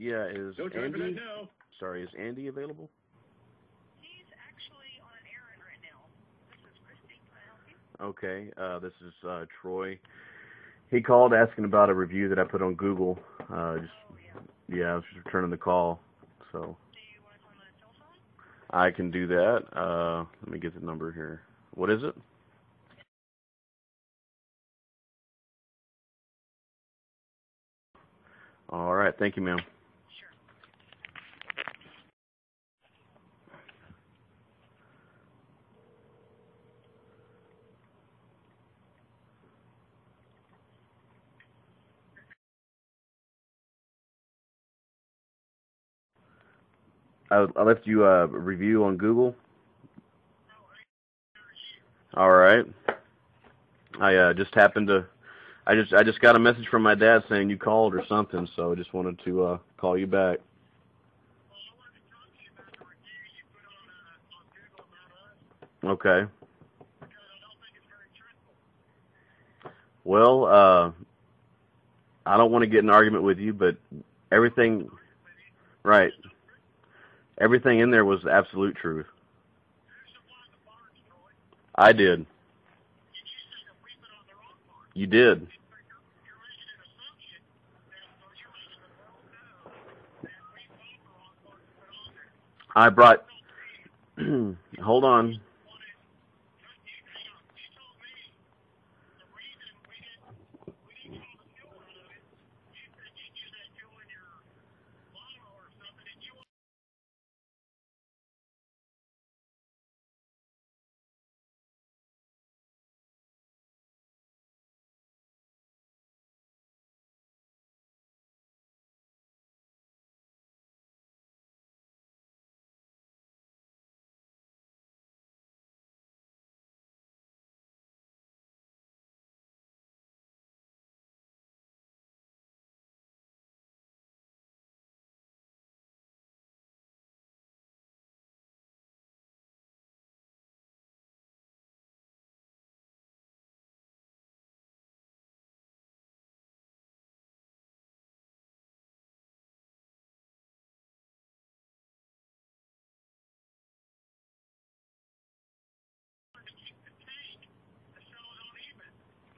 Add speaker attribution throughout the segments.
Speaker 1: Yeah, is
Speaker 2: Go try for that
Speaker 1: Andy?
Speaker 2: now.
Speaker 1: Sorry, is Andy available?
Speaker 3: He's actually on an errand right now. This is Christy. Can I help you?
Speaker 1: Okay, this is Troy. He called asking about a review that I put on Google. Yeah, I was just returning the call. So
Speaker 3: Do you want to call him on a cell phone?
Speaker 1: I can do that. Let me get the number here. What is it? All right, thank you, ma'am.
Speaker 3: Sure.
Speaker 1: I left you a review on Google. All right. I just happened to. I just got a message from my dad saying you called or something, so I just wanted to call you back. Okay. Well, I don't want to get in an argument with you, but everything, right? Everything in there was the absolute truth. I did. You did. I brought. Hold on.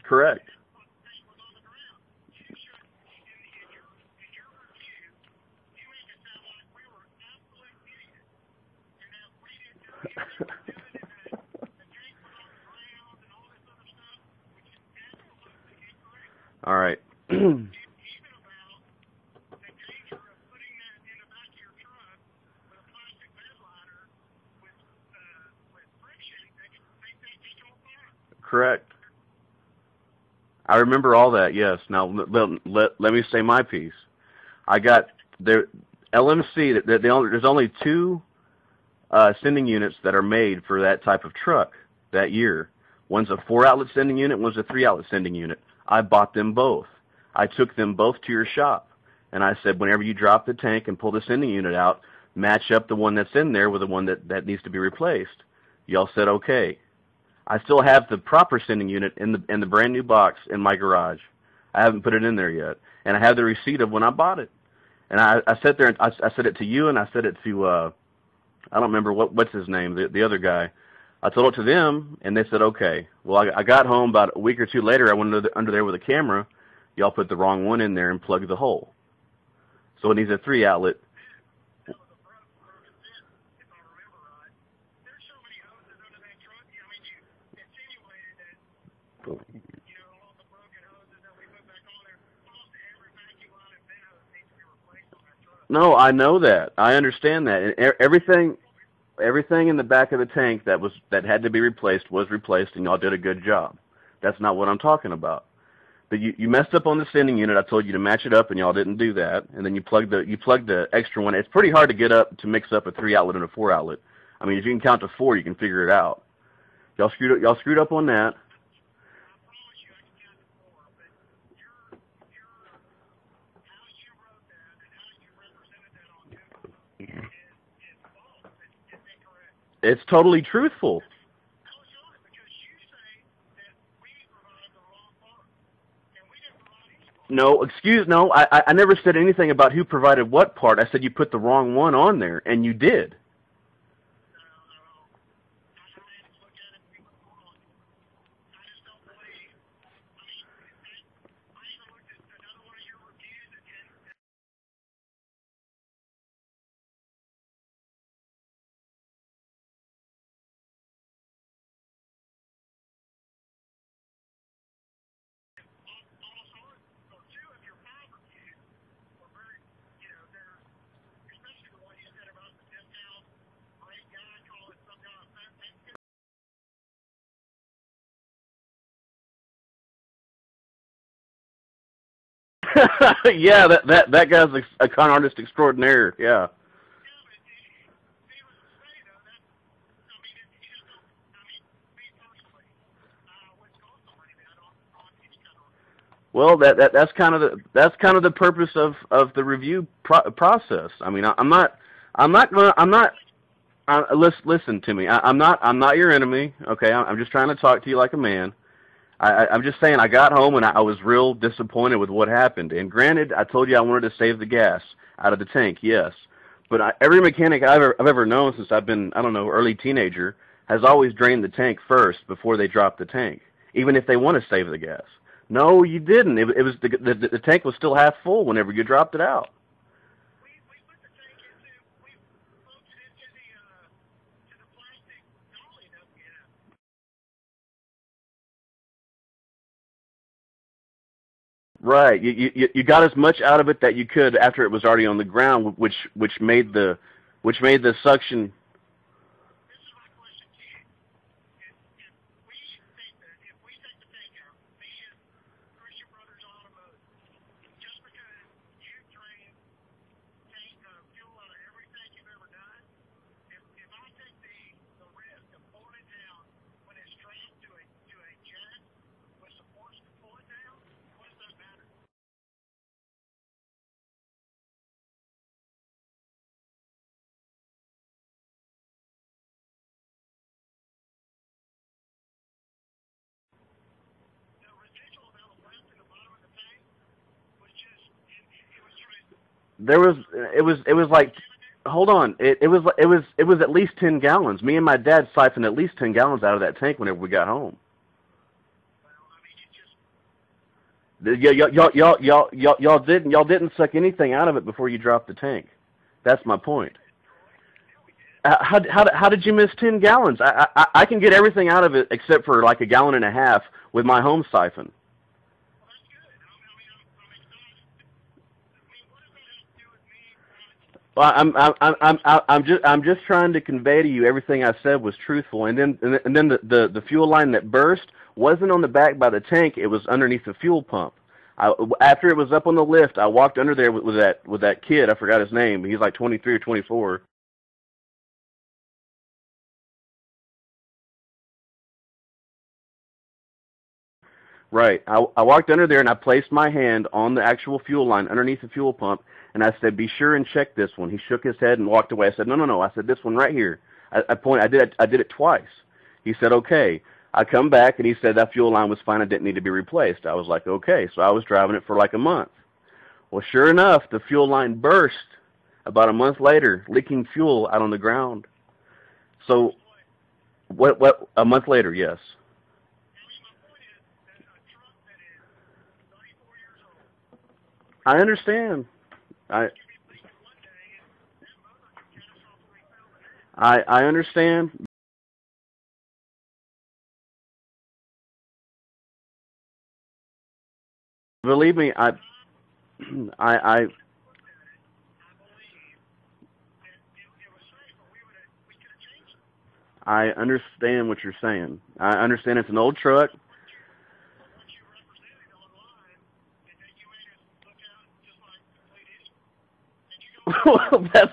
Speaker 1: Correct. All right. Correct. I remember all that. Yes. Now let me say my piece. I got there. LMC. There's only two sending units that are made for that type of truck that year. One's a 4-outlet sending unit. One's a 3-outlet sending unit. I bought them both. I took them both to your shop, and I said, whenever you drop the tank and pull the sending unit out, match up the one that's in there with the one that needs to be replaced. Y'all said okay. I still have the proper sending unit in the brand new box in my garage. I haven't put it in there yet, and I have the receipt of when I bought it. And I sat there and I said it to you, and I said it to I don't remember what's his name, the other guy. I told it to them, and they said okay. Well, I got home about a week or two later. I went under there with a camera. Y'all put the wrong one in there and plugged the hole. So it needs a 3-outlet. No, I know that. I understand that. And everything in the back of the tank that had to be replaced was replaced, and y'all did a good job. That's not what I'm talking about. But you messed up on the sending unit. I told you to match it up, and y'all didn't do that. And then you plugged the extra one. It's pretty hard to get up to mix up a 3-outlet and a 4-outlet. I mean, if you can count to 4, you can figure it out. Y'all screwed up on that. It's totally truthful. No, no. I never said anything about who provided what part. I said you put the wrong one on there, and you did. Yeah, that guy's a con artist extraordinaire. Yeah. Well, that's kind of the purpose of the review process. I mean, I'm not. Listen to me. I'm not your enemy. Okay, I'm just trying to talk to you like a man. I'm just saying I got home and I was real disappointed with what happened. And granted, I told you I wanted to save the gas out of the tank, yes. But every mechanic I've ever known since I've been, I don't know, early teenager, has always drained the tank first before they drop the tank, even if they want to save the gas. No, you didn't. It was the tank was still half full whenever you dropped it out. Right. You got as much out of it that you could after it was already on the ground, which made the suction. It was like, hold on, it was at least 10 gallons. Me and my dad siphoned at least 10 gallons out of that tank whenever we got home. Y'all didn't suck anything out of it before you dropped the tank. That's my point. How did you miss 10 gallons? I can get everything out of it except for like a gallon and a half with my home siphon. Well, I'm just trying to convey to you everything I said was truthful, and then the fuel line that burst wasn't on the back by the tank; it was underneath the fuel pump. After it was up on the lift, I walked under there with that kid. I forgot his name. He's like 23 or 24. Right. I walked under there and I placed my hand on the actual fuel line underneath the fuel pump, and I said, "Be sure and check this one." He shook his head and walked away. I said, "No, no, no." I said, "This one right here." I did it twice. He said, "Okay." I come back and he said that fuel line was fine. It didn't need to be replaced. I was like, "Okay." So I was driving it for like a month. Well, sure enough, the fuel line burst about a month later, leaking fuel out on the ground. So what? A month later, yes. I understand. I I understand. Believe me, I I understand what you're saying. I understand it's an old truck. Well, that's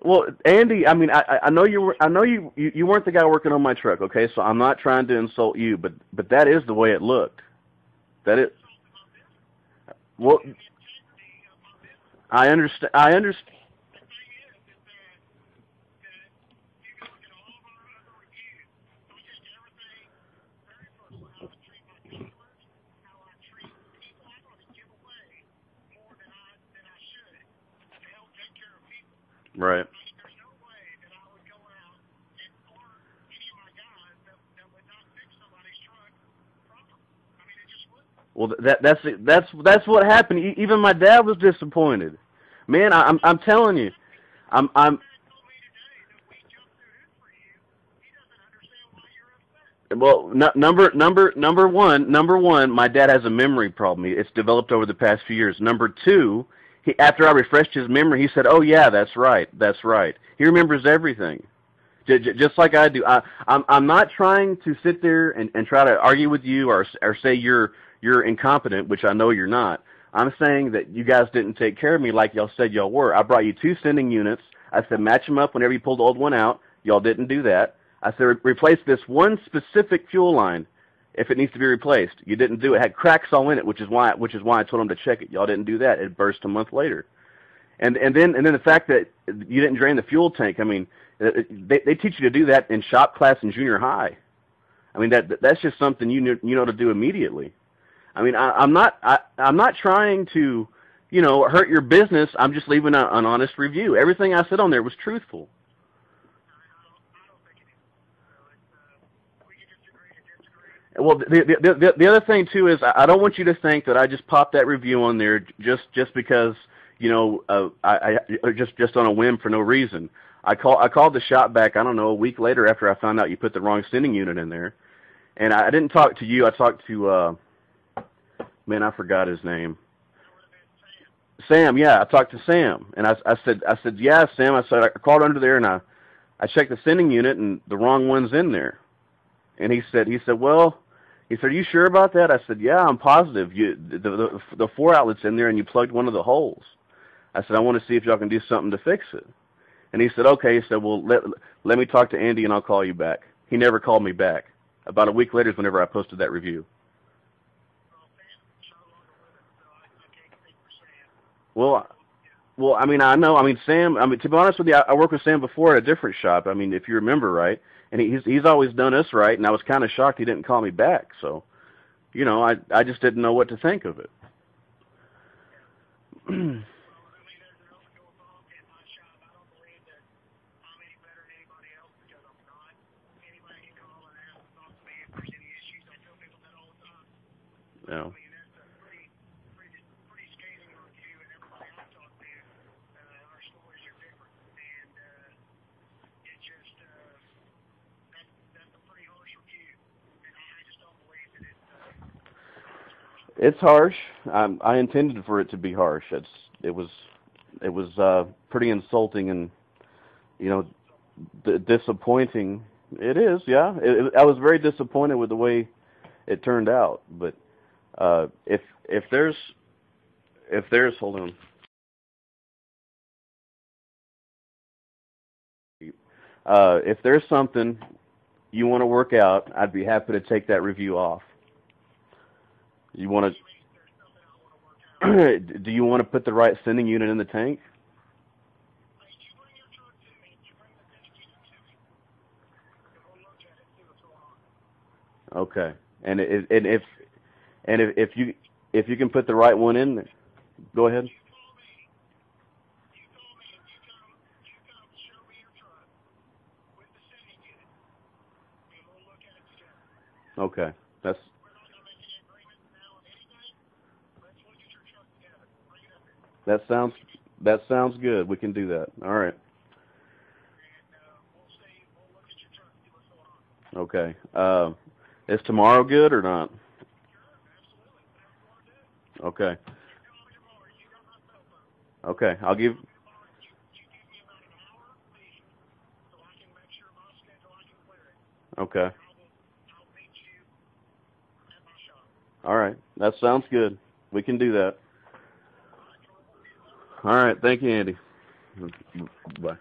Speaker 1: well, Andy. I mean, I know you were. I know you weren't the guy working on my truck. Okay, so I'm not trying to insult you, but that is the way it looked. That it. Well, I understand. I understand. Right.
Speaker 3: There's no way that I would go out and or any of my guys that would not fix somebody's truck properly. I mean, it just wouldn't.
Speaker 1: Well, that's what happened. Even my dad was disappointed. Man, I'm telling you, I'm
Speaker 3: Told me today that we jumped through hoops for you. He doesn't understand why you're upset.
Speaker 1: well, number one, my dad has a memory problem. It's developed over the past few years. Number two, after I refreshed his memory, he said, "Oh yeah, that's right. He remembers everything, just like I do." I'm not trying to sit there and try to argue with you or say you're incompetent, which I know you're not. I'm saying that you guys didn't take care of me like y'all said y'all were. I brought you 2 sending units. I said match them up whenever you pull the old one out. Y'all didn't do that. I said replace this one specific fuel line if it needs to be replaced. You didn't do it. It had cracks all in it, which is why I told them to check it. Y'all didn't do that. It burst a month later. And then the fact that you didn't drain the fuel tank. I mean, they teach you to do that in shop class in junior high. I mean that's just something you know to do immediately. I mean, I'm not trying to, hurt your business. I'm just leaving an honest review. Everything I said on there was truthful.
Speaker 3: I don't think it is. So we can just agree to disagree.
Speaker 1: Well, the other thing too is I don't want you to think that I just popped that review on there just because I just on a whim for no reason. I called the shop back. I don't know, a week later after I found out you put the wrong sending unit in there, and I didn't talk to you. I talked to man, I forgot his name. Sam, yeah, I talked to Sam, and I said, yeah, Sam. I said I called under there and I checked the sending unit and the wrong one's in there. And he said, well, are you sure about that? I said, yeah, I'm positive. The 4 outlets in there and you plugged one of the holes. I said, I want to see if y'all can do something to fix it. And he said, okay. He said, well, let me talk to Andy and I'll call you back. He never called me back. About a week later is whenever I posted that review. Well, I mean, I know. I mean, Sam. I mean, to be honest with you, I worked with Sam before at a different shop. I mean, if you remember right, and he's always done us right. And I was kind of shocked he didn't call me back. So, I just didn't know what to think of it. Yeah. It's harsh. I intended for it to be harsh. It was pretty insulting and disappointing. It is, yeah. I was very disappointed with the way it turned out. But if there's hold on. If there's something you want to work out, I'd be happy to take that review off. You want to? Do you want to put the right sending unit in the tank? Okay. And if you can put the right one in there, go ahead. Okay. That sounds good. We can do that. All right. Okay. Is tomorrow good or not? Okay. Okay. I'll give. Okay. All right. That sounds good. We can do that. All right. Thank you, Andy. Bye.